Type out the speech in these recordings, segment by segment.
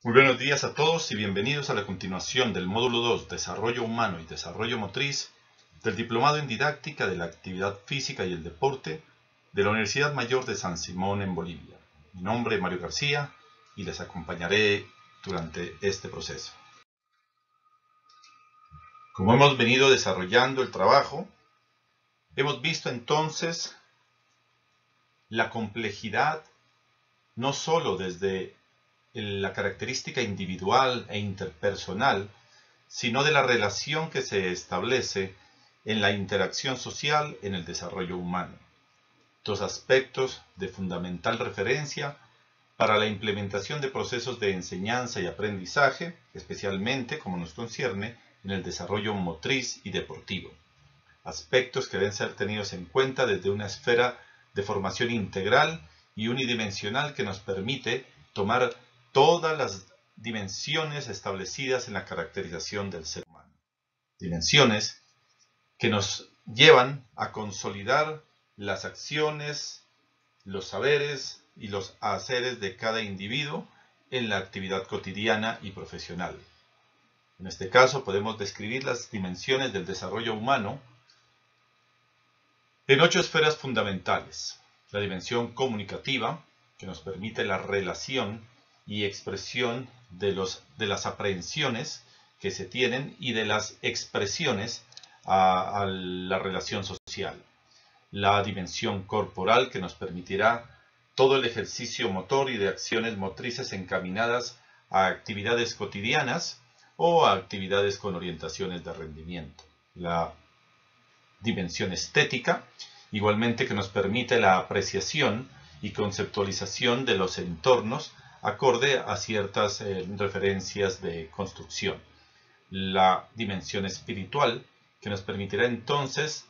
Muy buenos días a todos y bienvenidos a la continuación del módulo 2, Desarrollo Humano y Desarrollo Motriz, del Diplomado en Didáctica de la Actividad Física y el Deporte de la Universidad Mayor de San Simón en Bolivia. Mi nombre es Mario García y les acompañaré durante este proceso. Como hemos venido desarrollando el trabajo, hemos visto entonces la complejidad no solo desde la característica individual e interpersonal, sino de la relación que se establece en la interacción social en el desarrollo humano. Dos aspectos de fundamental referencia para la implementación de procesos de enseñanza y aprendizaje, especialmente, como nos concierne, en el desarrollo motriz y deportivo. Aspectos que deben ser tenidos en cuenta desde una esfera de formación integral y unidimensional que nos permite tomar todas las dimensiones establecidas en la caracterización del ser humano. Dimensiones que nos llevan a consolidar las acciones, los saberes y los haceres de cada individuo en la actividad cotidiana y profesional. En este caso podemos describir las dimensiones del desarrollo humano en 8 esferas fundamentales. La dimensión comunicativa, que nos permite la relación y expresión de las aprehensiones que se tienen y de las expresiones a la relación social. La dimensión corporal, que nos permitirá todo el ejercicio motor y de acciones motrices encaminadas a actividades cotidianas o a actividades con orientaciones de rendimiento. La dimensión estética, igualmente, que nos permite la apreciación y conceptualización de los entornos acorde a ciertas referencias de construcción. La dimensión espiritual, que nos permitirá entonces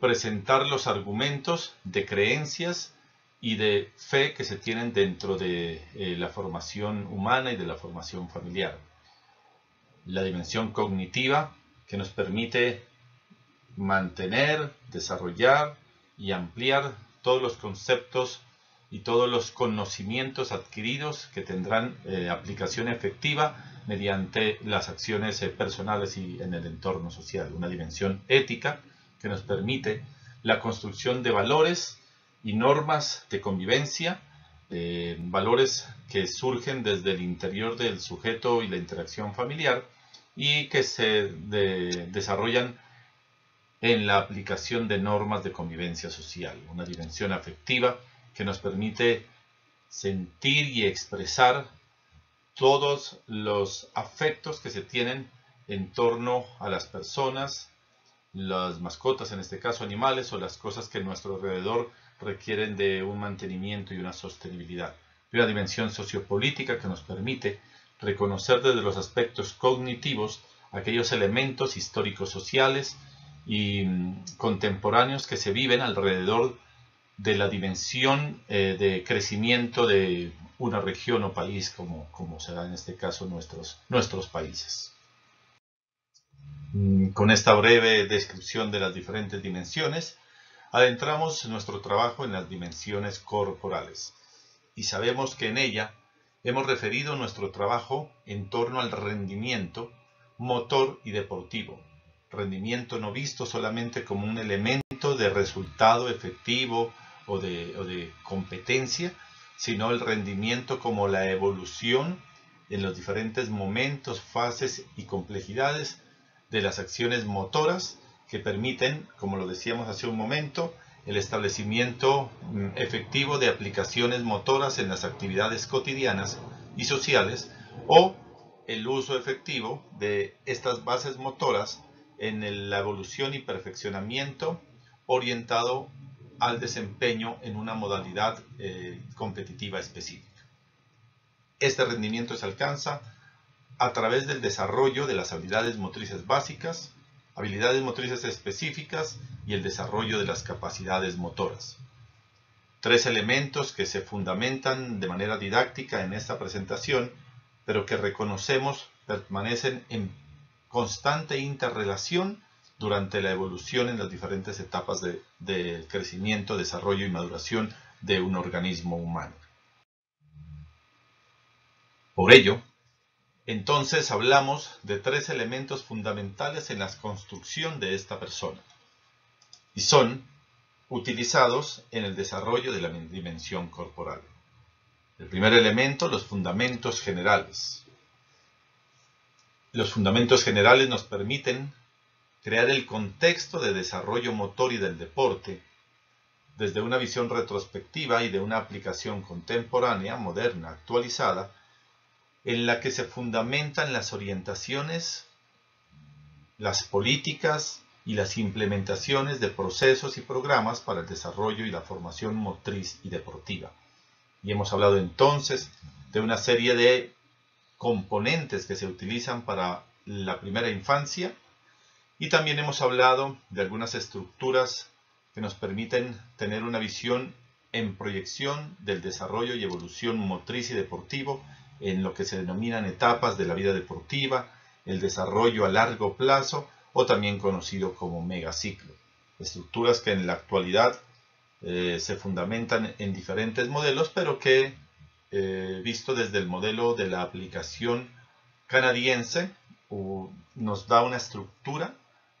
presentar los argumentos de creencias y de fe que se tienen dentro de la formación humana y de la formación familiar. La dimensión cognitiva, que nos permite mantener, desarrollar y ampliar todos los conceptos y todos los conocimientos adquiridos que tendrán aplicación efectiva mediante las acciones personales y en el entorno social. Una dimensión ética que nos permite la construcción de valores y normas de convivencia, valores que surgen desde el interior del sujeto y la interacción familiar y que se desarrollan en la aplicación de normas de convivencia social. Una dimensión afectiva que nos permite sentir y expresar todos los afectos que se tienen en torno a las personas, las mascotas, en este caso animales, o las cosas que a nuestro alrededor requieren de un mantenimiento y una sostenibilidad. Y una dimensión sociopolítica que nos permite reconocer desde los aspectos cognitivos aquellos elementos históricos sociales y contemporáneos que se viven alrededor de la dimensión de crecimiento de una región o país, como será en este caso nuestros países. Con esta breve descripción de las diferentes dimensiones, adentramos nuestro trabajo en las dimensiones corporales y sabemos que en ella hemos referido nuestro trabajo en torno al rendimiento motor y deportivo. Rendimiento no visto solamente como un elemento de resultado efectivo o de competencia, sino el rendimiento como la evolución en los diferentes momentos, fases y complejidades de las acciones motoras que permiten, como lo decíamos hace un momento, el establecimiento efectivo de aplicaciones motoras en las actividades cotidianas y sociales o el uso efectivo de estas bases motoras en la evolución y perfeccionamiento orientado al desempeño en una modalidad competitiva específica. Este rendimiento se alcanza a través del desarrollo de las habilidades motrices básicas, habilidades motrices específicas y el desarrollo de las capacidades motoras. 3 elementos que se fundamentan de manera didáctica en esta presentación, pero que reconocemos permanecen en constante interrelación durante la evolución en las diferentes etapas de crecimiento, desarrollo y maduración de un organismo humano. Por ello, entonces hablamos de tres elementos fundamentales en la construcción de esta persona y son utilizados en el desarrollo de la dimensión corporal. El primer elemento, los fundamentos generales. Los fundamentos generales nos permiten crear el contexto de desarrollo motor y del deporte desde una visión retrospectiva y de una aplicación contemporánea, moderna, actualizada, en la que se fundamentan las orientaciones, las políticas y las implementaciones de procesos y programas para el desarrollo y la formación motriz y deportiva. Y hemos hablado entonces de una serie de componentes que se utilizan para la primera infancia y también hemos hablado de algunas estructuras que nos permiten tener una visión en proyección del desarrollo y evolución motriz y deportivo en lo que se denominan etapas de la vida deportiva, el desarrollo a largo plazo o también conocido como megaciclo. Estructuras que en la actualidad se fundamentan en diferentes modelos, pero que visto desde el modelo de la aplicación canadiense nos da una estructura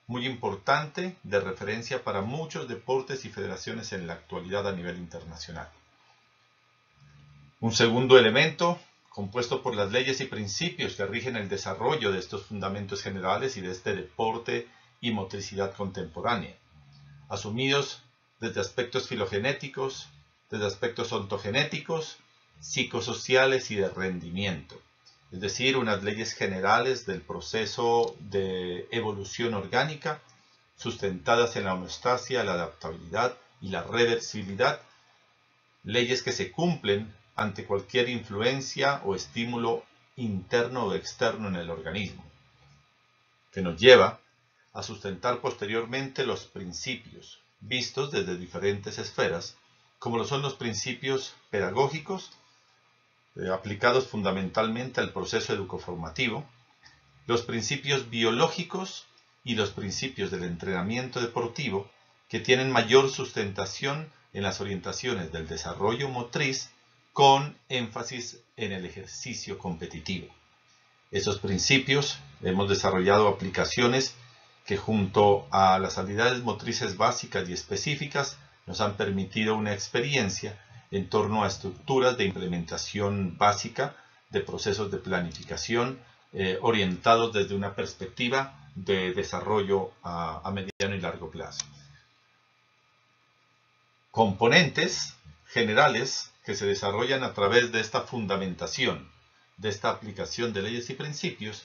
muy importante de referencia para muchos deportes y federaciones en la actualidad a nivel internacional. Un segundo elemento compuesto por las leyes y principios que rigen el desarrollo de estos fundamentos generales y de este deporte y motricidad contemporánea, asumidos desde aspectos filogenéticos, desde aspectos ontogenéticos, psicosociales y de rendimiento, es decir, unas leyes generales del proceso de evolución orgánica, sustentadas en la homeostasia, la adaptabilidad y la reversibilidad, leyes que se cumplen ante cualquier influencia o estímulo interno o externo en el organismo, que nos lleva a sustentar posteriormente los principios, vistos desde diferentes esferas, como lo son los principios pedagógicos, aplicados fundamentalmente al proceso educoformativo, los principios biológicos y los principios del entrenamiento deportivo, que tienen mayor sustentación en las orientaciones del desarrollo motriz con énfasis en el ejercicio competitivo. Esos principios hemos desarrollado aplicaciones que junto a las habilidades motrices básicas y específicas nos han permitido una experiencia en torno a estructuras de implementación básica de procesos de planificación orientados desde una perspectiva de desarrollo a mediano y largo plazo. Componentes generales que se desarrollan a través de esta fundamentación, de esta aplicación de leyes y principios,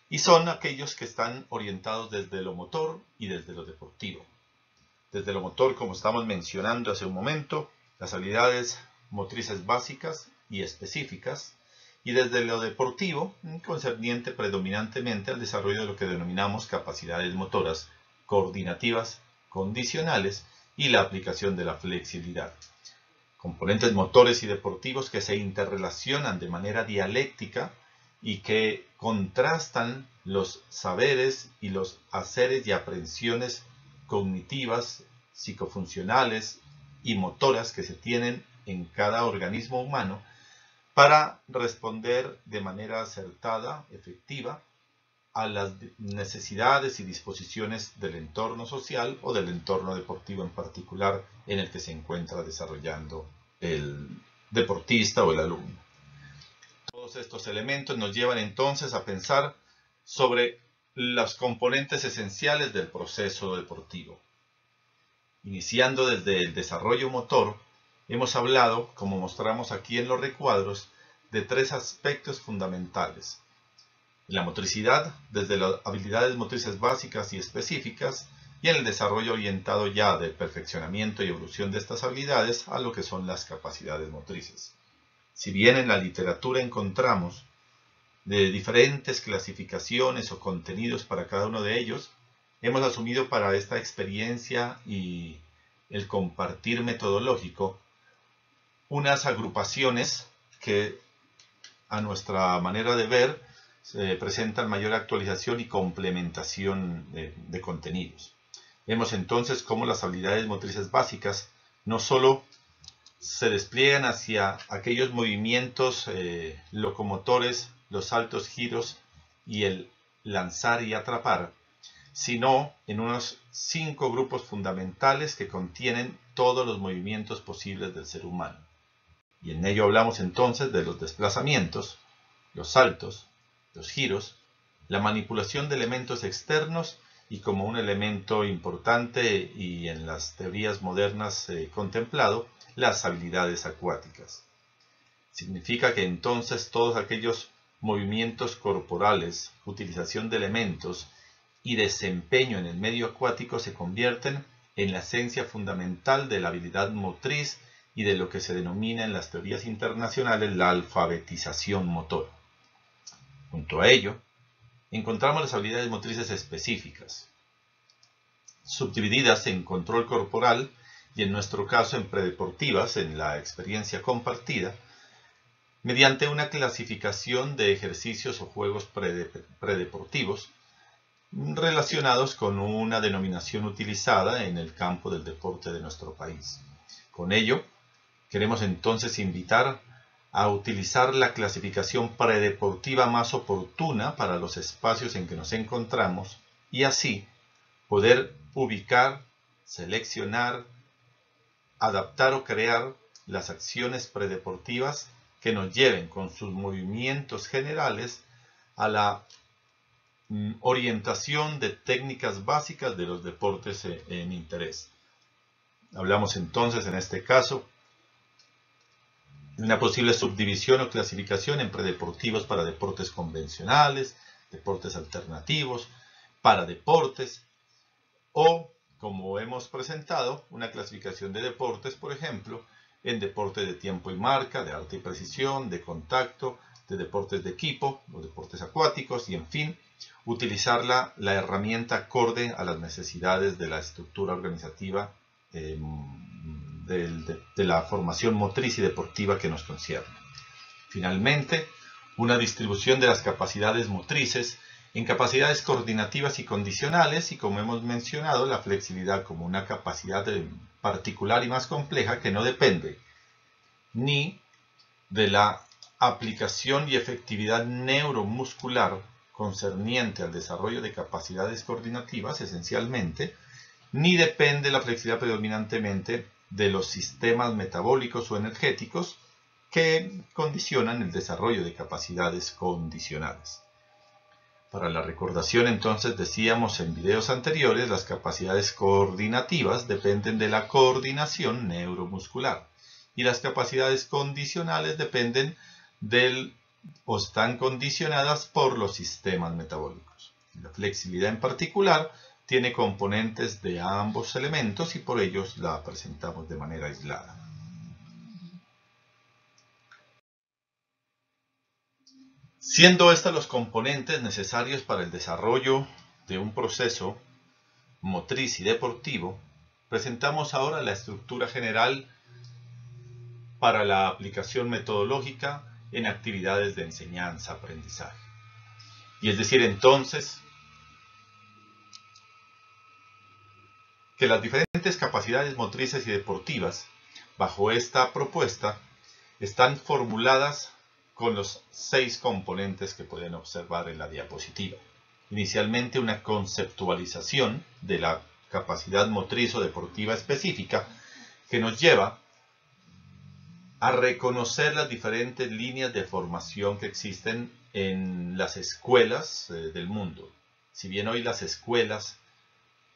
y son aquellos que están orientados desde lo motor y desde lo deportivo. Desde lo motor, como estamos mencionando hace un momento, las habilidades motrices básicas y específicas, y desde lo deportivo, concerniente predominantemente al desarrollo de lo que denominamos capacidades motoras, coordinativas, condicionales y la aplicación de la flexibilidad. Componentes motores y deportivos que se interrelacionan de manera dialéctica y que contrastan los saberes y los haceres y aprehensiones cognitivas, psicofuncionales y motoras que se tienen en cada organismo humano para responder de manera acertada, efectiva, a las necesidades y disposiciones del entorno social o del entorno deportivo en particular en el que se encuentra desarrollando el deportista o el alumno. Todos estos elementos nos llevan entonces a pensar sobre los componentes esenciales del proceso deportivo. Iniciando desde el desarrollo motor, hemos hablado, como mostramos aquí en los recuadros, de tres aspectos fundamentales. La motricidad, desde las habilidades motrices básicas y específicas, y en el desarrollo orientado ya del perfeccionamiento y evolución de estas habilidades a lo que son las capacidades motrices. Si bien en la literatura encontramos de diferentes clasificaciones o contenidos para cada uno de ellos, hemos asumido para esta experiencia y el compartir metodológico unas agrupaciones que a nuestra manera de ver presentan mayor actualización y complementación de contenidos. Vemos entonces cómo las habilidades motrices básicas no solo se despliegan hacia aquellos movimientos locomotores, los saltos, giros y el lanzar y atrapar, sino en unos 5 grupos fundamentales que contienen todos los movimientos posibles del ser humano. Y en ello hablamos entonces de los desplazamientos, los saltos, los giros, la manipulación de elementos externos y, como un elemento importante y en las teorías modernas contemplado, las habilidades acuáticas. Significa que entonces todos aquellos movimientos corporales, utilización de elementos y desempeño en el medio acuático se convierten en la esencia fundamental de la habilidad motriz y de lo que se denomina en las teorías internacionales la alfabetización motora. Junto a ello, encontramos las habilidades motrices específicas, subdivididas en control corporal y en nuestro caso en predeportivas, en la experiencia compartida, mediante una clasificación de ejercicios o juegos predeportivos relacionados con una denominación utilizada en el campo del deporte de nuestro país. Con ello, queremos entonces invitar a utilizar la clasificación predeportiva más oportuna para los espacios en que nos encontramos y así poder ubicar, seleccionar, adaptar o crear las acciones predeportivas que nos lleven con sus movimientos generales a la orientación de técnicas básicas de los deportes en interés. Hablamos entonces en este caso de una posible subdivisión o clasificación en predeportivos para deportes convencionales, deportes alternativos, para deportes o, como hemos presentado, una clasificación de deportes, por ejemplo, en deporte de tiempo y marca, de arte y precisión, de contacto, de deportes de equipo, los deportes acuáticos y, en fin, utilizar la herramienta acorde a las necesidades de la estructura organizativa de la formación motriz y deportiva que nos concierne. Finalmente, una distribución de las capacidades motrices en capacidades coordinativas y condicionales y, como hemos mencionado, la flexibilidad como una capacidad particular y más compleja que no depende ni de la aplicación y efectividad neuromuscular concerniente al desarrollo de capacidades coordinativas esencialmente, ni depende la flexibilidad predominantemente de los sistemas metabólicos o energéticos que condicionan el desarrollo de capacidades condicionales. Para la recordación, entonces, decíamos en videos anteriores, las capacidades coordinativas dependen de la coordinación neuromuscular y las capacidades condicionales dependen o están condicionadas por los sistemas metabólicos. La flexibilidad en particular tiene componentes de ambos elementos y por ellos la presentamos de manera aislada. Siendo estos los componentes necesarios para el desarrollo de un proceso motriz y deportivo, presentamos ahora la estructura general para la aplicación metodológica en actividades de enseñanza-aprendizaje. Y es decir, entonces, que las diferentes capacidades motrices y deportivas, bajo esta propuesta, están formuladas con los 6 componentes que pueden observar en la diapositiva. Inicialmente, una conceptualización de la capacidad motriz o deportiva específica que nos lleva a reconocer las diferentes líneas de formación que existen en las escuelas del mundo. Si bien hoy las escuelas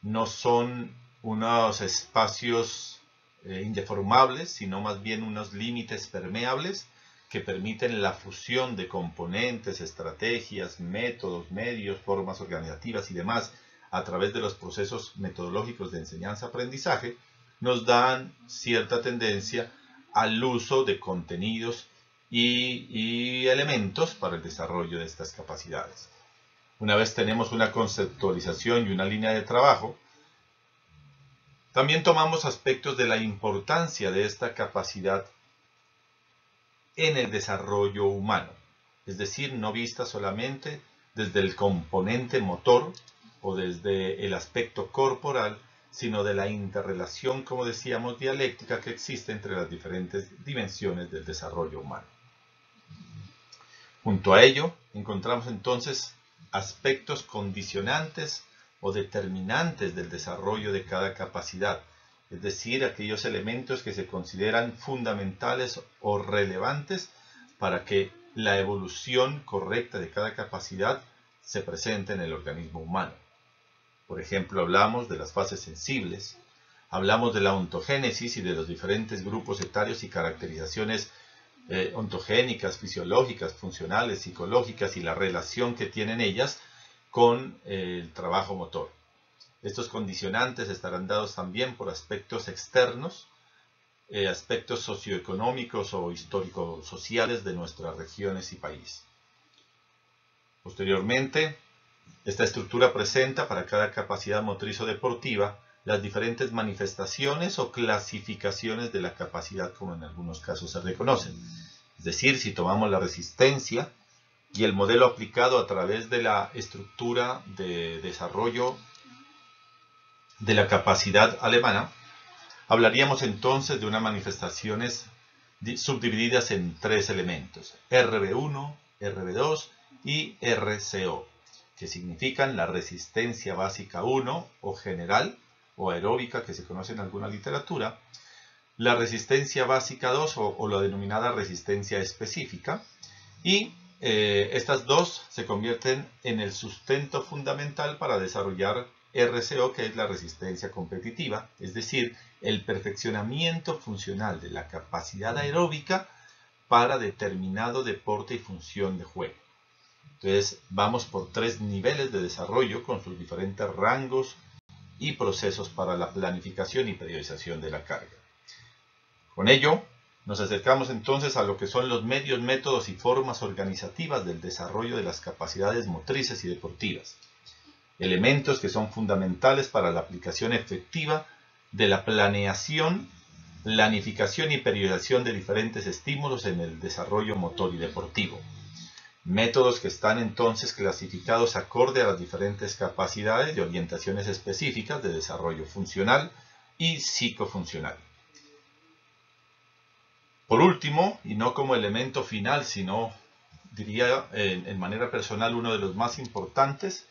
no son unos espacios indeformables, sino más bien unos límites permeables que permiten la fusión de componentes, estrategias, métodos, medios, formas organizativas y demás a través de los procesos metodológicos de enseñanza-aprendizaje, nos dan cierta tendencia al uso de contenidos y elementos para el desarrollo de estas capacidades. Una vez tenemos una conceptualización y una línea de trabajo, también tomamos aspectos de la importancia de esta capacidad en el desarrollo humano, es decir, no vista solamente desde el componente motor o desde el aspecto corporal, sino de la interrelación, como decíamos, dialéctica que existe entre las diferentes dimensiones del desarrollo humano. Junto a ello, encontramos entonces aspectos condicionantes o determinantes del desarrollo de cada capacidad, es decir, aquellos elementos que se consideran fundamentales o relevantes para que la evolución correcta de cada capacidad se presente en el organismo humano. Por ejemplo, hablamos de las fases sensibles, hablamos de la ontogénesis y de los diferentes grupos etarios y caracterizaciones ontogénicas, fisiológicas, funcionales, psicológicas y la relación que tienen ellas con el trabajo motor. Estos condicionantes estarán dados también por aspectos externos, aspectos socioeconómicos o histórico-sociales de nuestras regiones y país. Posteriormente, esta estructura presenta para cada capacidad motriz o deportiva las diferentes manifestaciones o clasificaciones de la capacidad, como en algunos casos se reconocen. Es decir, si tomamos la resistencia y el modelo aplicado a través de la estructura de desarrollo de la capacidad alemana, hablaríamos entonces de unas manifestaciones subdivididas en tres elementos, RB1, RB2 y RCO, que significan la resistencia básica 1 o general o aeróbica que se conoce en alguna literatura, la resistencia básica 2 o la denominada resistencia específica, y estas dos se convierten en el sustento fundamental para desarrollar RCO, que es la resistencia competitiva, es decir, el perfeccionamiento funcional de la capacidad aeróbica para determinado deporte y función de juego. Entonces vamos por tres niveles de desarrollo con sus diferentes rangos y procesos para la planificación y periodización de la carga. Con ello, nos acercamos entonces a lo que son los medios, métodos y formas organizativas del desarrollo de las capacidades motrices y deportivas. Elementos que son fundamentales para la aplicación efectiva de la planeación, planificación y periodización de diferentes estímulos en el desarrollo motor y deportivo. Métodos que están entonces clasificados acorde a las diferentes capacidades y orientaciones específicas de desarrollo funcional y psicofuncional. Por último, y no como elemento final, sino diría en manera personal uno de los más importantes,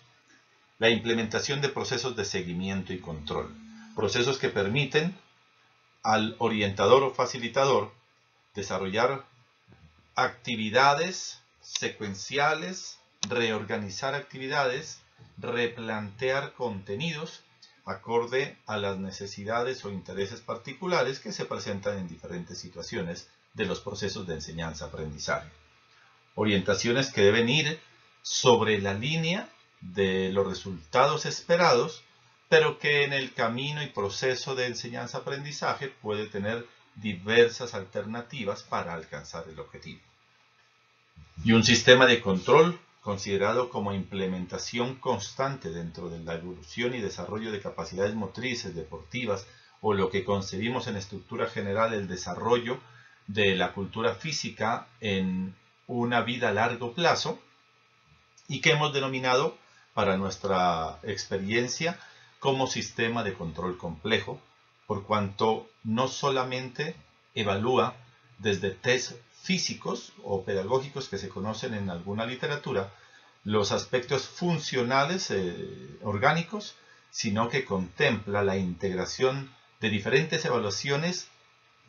la implementación de procesos de seguimiento y control. Procesos que permiten al orientador o facilitador desarrollar actividades secuenciales, reorganizar actividades, replantear contenidos acorde a las necesidades o intereses particulares que se presentan en diferentes situaciones de los procesos de enseñanza-aprendizaje. Orientaciones que deben ir sobre la línea de los resultados esperados, pero que en el camino y proceso de enseñanza-aprendizaje puede tener diversas alternativas para alcanzar el objetivo. Y un sistema de control considerado como implementación constante dentro de la evolución y desarrollo de capacidades motrices, deportivas, o lo que concebimos en estructura general el desarrollo de la cultura física en una vida a largo plazo, y que hemos denominado para nuestra experiencia como sistema de control complejo, por cuanto no solamente evalúa desde test físicos o pedagógicos que se conocen en alguna literatura los aspectos funcionales orgánicos, sino que contempla la integración de diferentes evaluaciones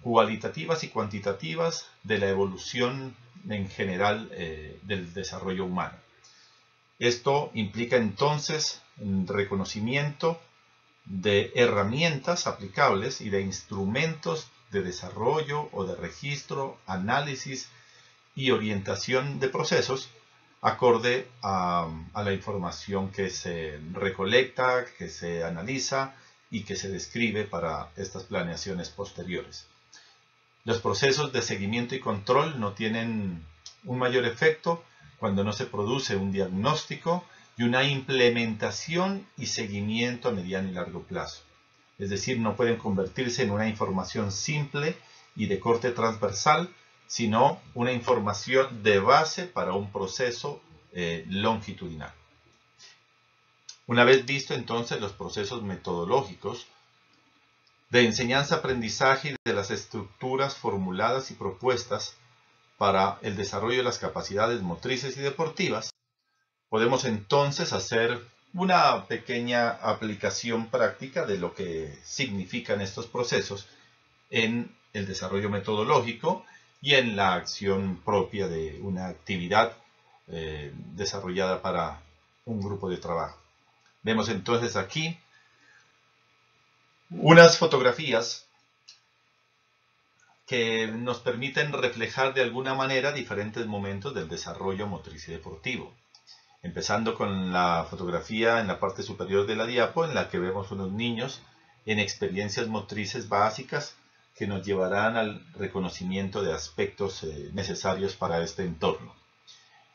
cualitativas y cuantitativas de la evolución en general del desarrollo humano. Esto implica entonces un reconocimiento de herramientas aplicables y de instrumentos de desarrollo o de registro, análisis y orientación de procesos acorde a la información que se recolecta, que se analiza y que se describe para estas planeaciones posteriores. Los procesos de seguimiento y control no tienen un mayor efecto cuando no se produce un diagnóstico y una implementación y seguimiento a mediano y largo plazo. Es decir, no pueden convertirse en una información simple y de corte transversal, sino una información de base para un proceso longitudinal. Una vez visto entonces los procesos metodológicos de enseñanza-aprendizaje y de las estructuras formuladas y propuestas para el desarrollo de las capacidades motrices y deportivas, podemos entonces hacer una pequeña aplicación práctica de lo que significan estos procesos en el desarrollo metodológico y en la acción propia de una actividad desarrollada para un grupo de trabajo. Vemos entonces aquí unas fotografías que nos permiten reflejar de alguna manera diferentes momentos del desarrollo motriz y deportivo. Empezando con la fotografía en la parte superior de la diapo, en la que vemos unos niños en experiencias motrices básicas que nos llevarán al reconocimiento de aspectos necesarios para este entorno.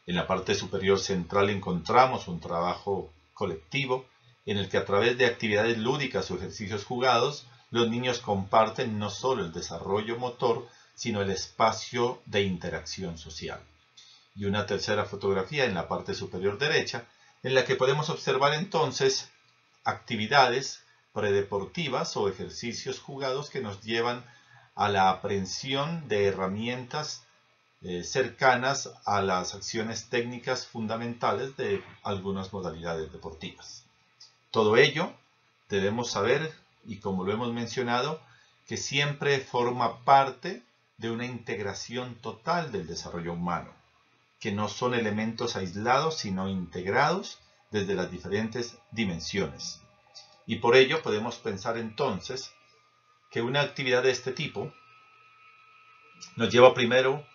En la parte superior central encontramos un trabajo colectivo en el que a través de actividades lúdicas o ejercicios jugados, los niños comparten no solo el desarrollo motor, sino el espacio de interacción social. Y una tercera fotografía en la parte superior derecha, en la que podemos observar entonces actividades predeportivas o ejercicios jugados que nos llevan a la aprehensión de herramientas cercanas a las acciones técnicas fundamentales de algunas modalidades deportivas. Todo ello debemos saber, y como lo hemos mencionado, que siempre forma parte de una integración total del desarrollo humano, que no son elementos aislados, sino integrados desde las diferentes dimensiones. Y por ello podemos pensar entonces que una actividad de este tipo nos lleva primero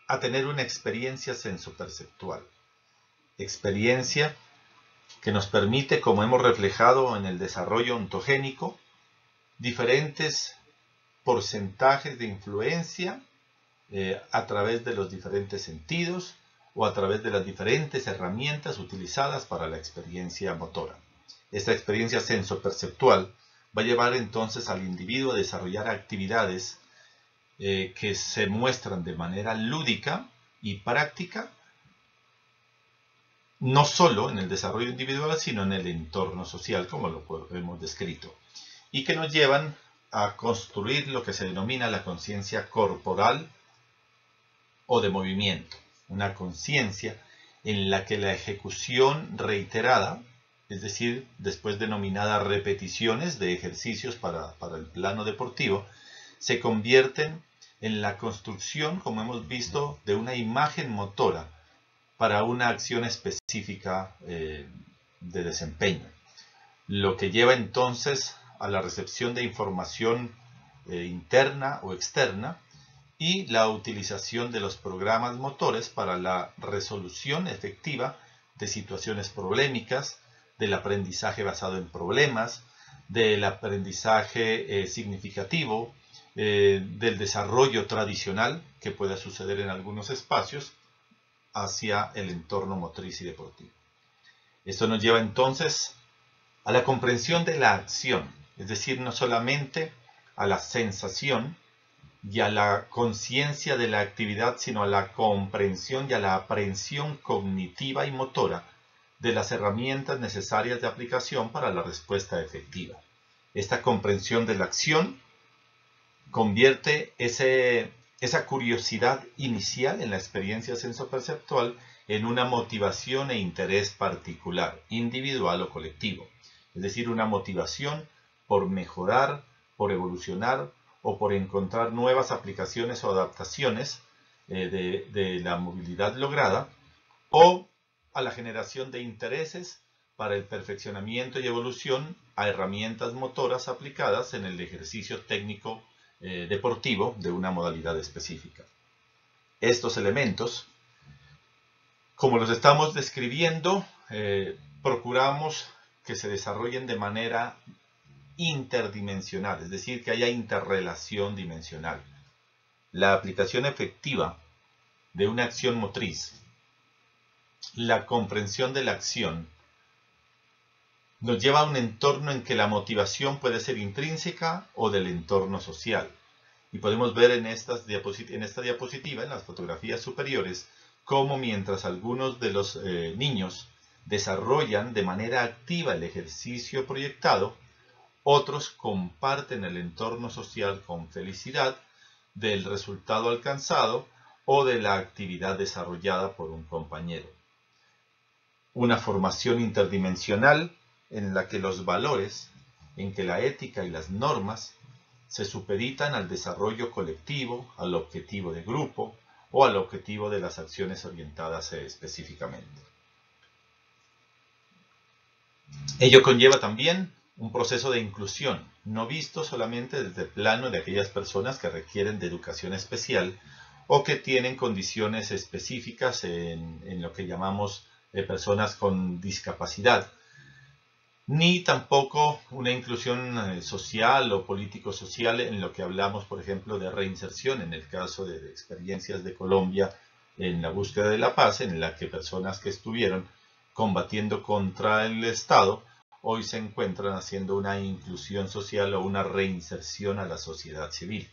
a tener una experiencia sensoperceptual, experiencia que nos permite, como hemos reflejado en el desarrollo ontogénico, diferentes porcentajes de influencia a través de los diferentes sentidos o a través de las diferentes herramientas utilizadas para la experiencia motora. Esta experiencia sensoperceptual va a llevar entonces al individuo a desarrollar actividades que se muestran de manera lúdica y práctica, no solo en el desarrollo individual, sino en el entorno social, como lo hemos descrito, y que nos llevan a construir lo que se denomina la conciencia corporal o de movimiento, una conciencia en la que la ejecución reiterada, es decir, después denominada repeticiones de ejercicios para el plano deportivo, se convierten en la construcción, como hemos visto, de una imagen motora para una acción específica de desempeño, lo que lleva entonces a la recepción de información interna o externa y la utilización de los programas motores para la resolución efectiva de situaciones problemáticas, del aprendizaje basado en problemas, del aprendizaje significativo, del desarrollo tradicional que pueda suceder en algunos espacios hacia el entorno motriz y deportivo. Esto nos lleva entonces a la comprensión de la acción, es decir, no solamente a la sensación y a la conciencia de la actividad, sino a la comprensión y a la aprehensión cognitiva y motora de las herramientas necesarias de aplicación para la respuesta efectiva. Esta comprensión de la acción convierte esa curiosidad inicial en la experiencia sensoperceptual en una motivación e interés particular, individual o colectivo. Es decir, una motivación por mejorar, por evolucionar o por encontrar nuevas aplicaciones o adaptaciones de la movilidad lograda, o a la generación de intereses para el perfeccionamiento y evolución a herramientas motoras aplicadas en el ejercicio técnico deportivo de una modalidad específica. Estos elementos, como los estamos describiendo, procuramos que se desarrollen de manera interdimensional, es decir, que haya interrelación dimensional. La aplicación efectiva de una acción motriz, la comprensión de la acción, nos lleva a un entorno en que la motivación puede ser intrínseca o del entorno social. Y podemos ver en esta diapositiva, en las fotografías superiores, cómo mientras algunos de los niños desarrollan de manera activa el ejercicio proyectado, Otros comparten el entorno social con felicidad del resultado alcanzado o de la actividad desarrollada por un compañero. Una formación interdimensional en la que los valores, en que la ética y las normas se supeditan al desarrollo colectivo, al objetivo de grupo o al objetivo de las acciones orientadas específicamente. Ello conlleva también un proceso de inclusión, no visto solamente desde el plano de aquellas personas que requieren de educación especial o que tienen condiciones específicas en lo que llamamos personas con discapacidad, ni tampoco una inclusión social o político-social en lo que hablamos, por ejemplo, de reinserción, en el caso de experiencias de Colombia en la búsqueda de la paz, en la que personas que estuvieron combatiendo contra el Estado hoy se encuentran haciendo una inclusión social o una reinserción a la sociedad civil,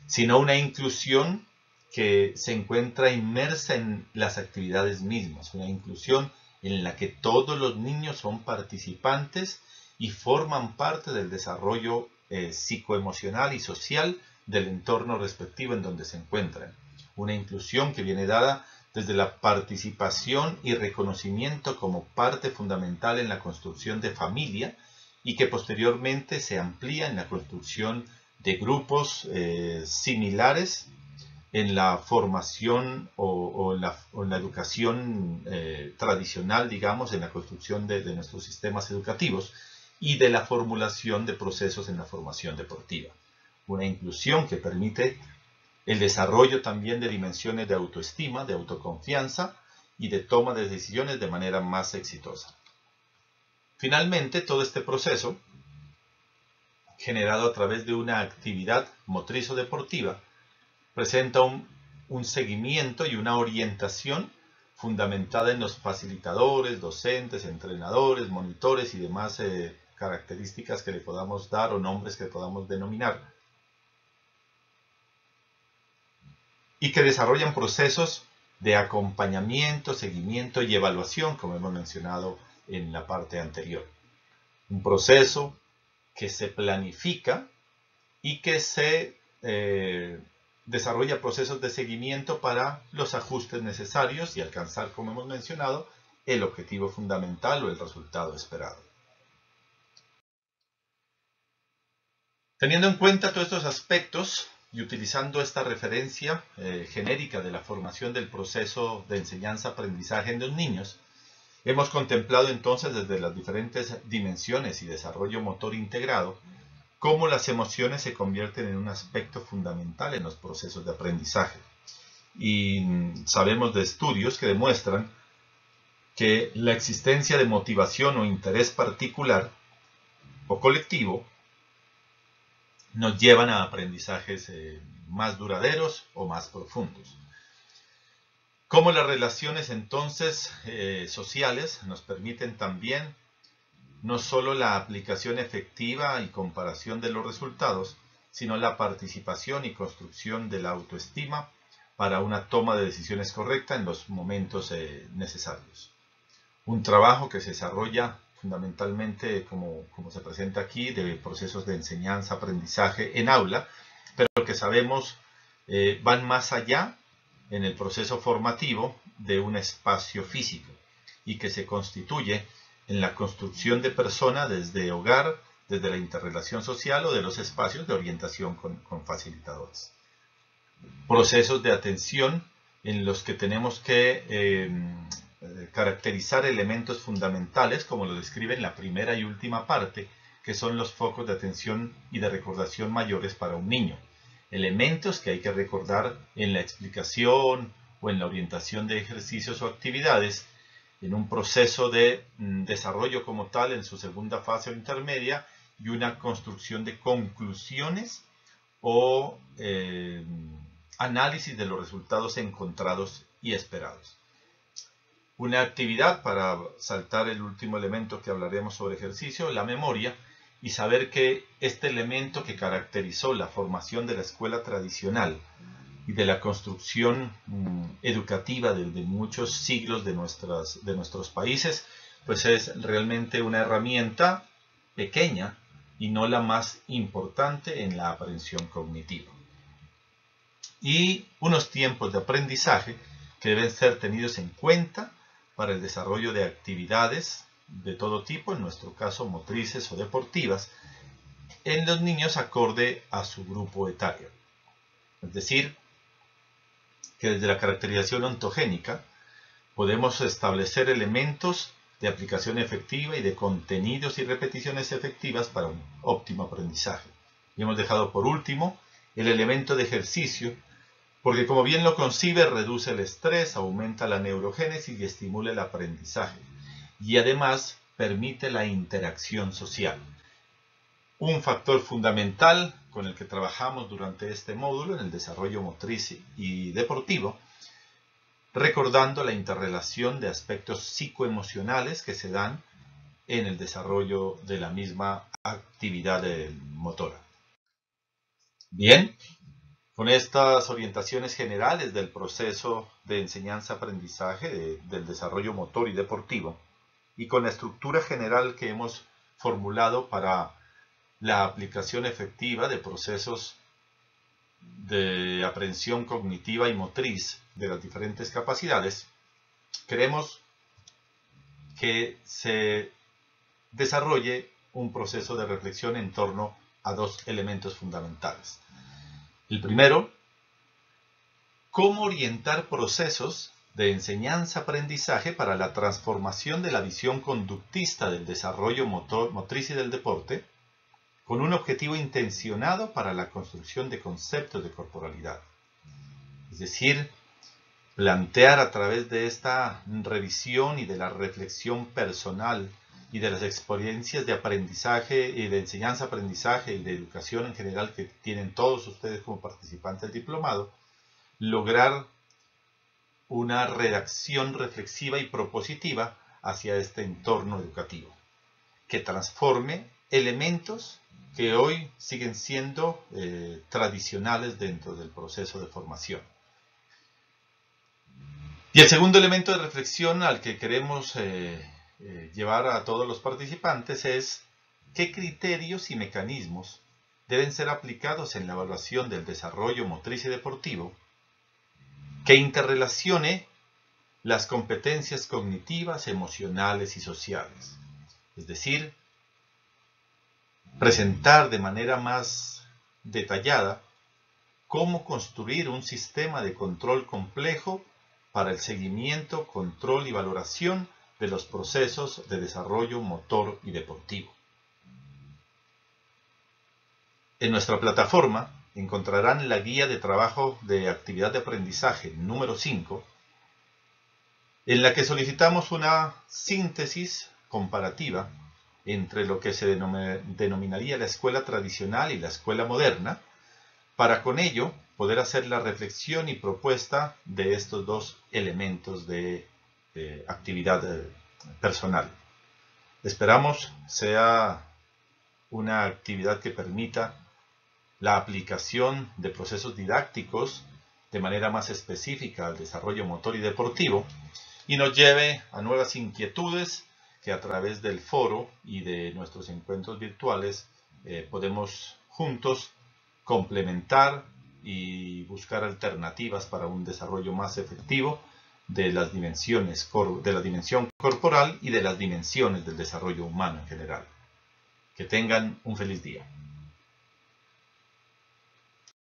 sino una inclusión que se encuentra inmersa en las actividades mismas, una inclusión en la que todos los niños son participantes y forman parte del desarrollo psicoemocional y social del entorno respectivo en donde se encuentran. Una inclusión que viene dada desde la participación y reconocimiento como parte fundamental en la construcción de familia y que posteriormente se amplía en la construcción de grupos similares en la formación o en la educación tradicional, digamos, en la construcción de nuestros sistemas educativos y de la formulación de procesos en la formación deportiva. Una inclusión que permite el desarrollo también de dimensiones de autoestima, de autoconfianza y de toma de decisiones de manera más exitosa. Finalmente, todo este proceso, generado a través de una actividad motriz o deportiva, presenta un seguimiento y una orientación fundamentada en los facilitadores, docentes, entrenadores, monitores y demás características que le podamos dar o nombres que le podamos denominar, y que desarrollan procesos de acompañamiento, seguimiento y evaluación, como hemos mencionado en la parte anterior. Un proceso que se planifica y que se desarrolla procesos de seguimiento para los ajustes necesarios y alcanzar, como hemos mencionado, el objetivo fundamental o el resultado esperado. Teniendo en cuenta todos estos aspectos y utilizando esta referencia genérica de la formación del proceso de enseñanza-aprendizaje en los niños, hemos contemplado entonces desde las diferentes dimensiones y desarrollo motor integrado cómo las emociones se convierten en un aspecto fundamental en los procesos de aprendizaje. Y sabemos de estudios que demuestran que la existencia de motivación o interés particular o colectivo nos llevan a aprendizajes más duraderos o más profundos. Cómo las relaciones entonces sociales nos permiten también no solo la aplicación efectiva y comparación de los resultados, sino la participación y construcción de la autoestima para una toma de decisiones correcta en los momentos necesarios. Un trabajo que se desarrolla fundamentalmente, como se presenta aquí, de procesos de enseñanza, aprendizaje en aula, pero que sabemos van más allá en el proceso formativo de un espacio físico y que se constituye en la construcción de persona desde hogar, desde la interrelación social o de los espacios de orientación con facilitadores. Procesos de atención en los que tenemos que caracterizar elementos fundamentales, como lo describe en la primera y última parte, que son los focos de atención y de recordación mayores para un niño. Elementos que hay que recordar en la explicación o en la orientación de ejercicios o actividades, en un proceso de desarrollo como tal en su segunda fase o intermedia y una construcción de conclusiones o análisis de los resultados encontrados y esperados. Una actividad para saltar el último elemento que hablaremos sobre ejercicio, la memoria, y saber que este elemento que caracterizó la formación de la escuela tradicional y de la construcción educativa de muchos siglos de nuestros países, pues es realmente una herramienta pequeña, y no la más importante en la aprehensión cognitiva. Y unos tiempos de aprendizaje que deben ser tenidos en cuenta para el desarrollo de actividades de todo tipo, en nuestro caso motrices o deportivas, en los niños acorde a su grupo etario. Es decir, que desde la caracterización ontogénica podemos establecer elementos de aplicación efectiva y de contenidos y repeticiones efectivas para un óptimo aprendizaje. Y hemos dejado por último el elemento de ejercicio, porque como bien lo concibe, reduce el estrés, aumenta la neurogénesis y estimula el aprendizaje. Y además permite la interacción social. Un factor fundamental con el que trabajamos durante este módulo en el desarrollo motriz y deportivo, recordando la interrelación de aspectos psicoemocionales que se dan en el desarrollo de la misma actividad motora. Bien, con estas orientaciones generales del proceso de enseñanza-aprendizaje del desarrollo motor y deportivo, y con la estructura general que hemos formulado para la aplicación efectiva de procesos de aprehensión cognitiva y motriz de las diferentes capacidades, queremos que se desarrolle un proceso de reflexión en torno a dos elementos fundamentales. El primero, cómo orientar procesos de enseñanza-aprendizaje para la transformación de la visión conductista del desarrollo motriz y del deporte, con un objetivo intencionado para la construcción de conceptos de corporalidad. Es decir, plantear a través de esta revisión y de la reflexión personal y de las experiencias de aprendizaje y de enseñanza-aprendizaje y de educación en general que tienen todos ustedes como participantes del diplomado, lograr una redacción reflexiva y propositiva hacia este entorno educativo, que transforme elementos que hoy siguen siendo tradicionales dentro del proceso de formación. Y el segundo elemento de reflexión al que queremos llevar a todos los participantes es qué criterios y mecanismos deben ser aplicados en la evaluación del desarrollo motriz y deportivo que interrelacione las competencias cognitivas, emocionales y sociales. Es decir, presentar de manera más detallada cómo construir un sistema de control complejo para el seguimiento, control y valoración de los procesos de desarrollo motor y deportivo. En nuestra plataforma encontrarán la guía de trabajo de actividad de aprendizaje número 5, en la que solicitamos una síntesis comparativa entre lo que se denominaría la escuela tradicional y la escuela moderna, para con ello poder hacer la reflexión y propuesta de estos dos elementos de actividad personal. Esperamos sea una actividad que permita la aplicación de procesos didácticos de manera más específica al desarrollo motor y deportivo y nos lleve a nuevas inquietudes que a través del foro y de nuestros encuentros virtuales podemos juntos complementar y buscar alternativas para un desarrollo más efectivo de las dimensiones, de la dimensión corporal y de las dimensiones del desarrollo humano en general. Que tengan un feliz día.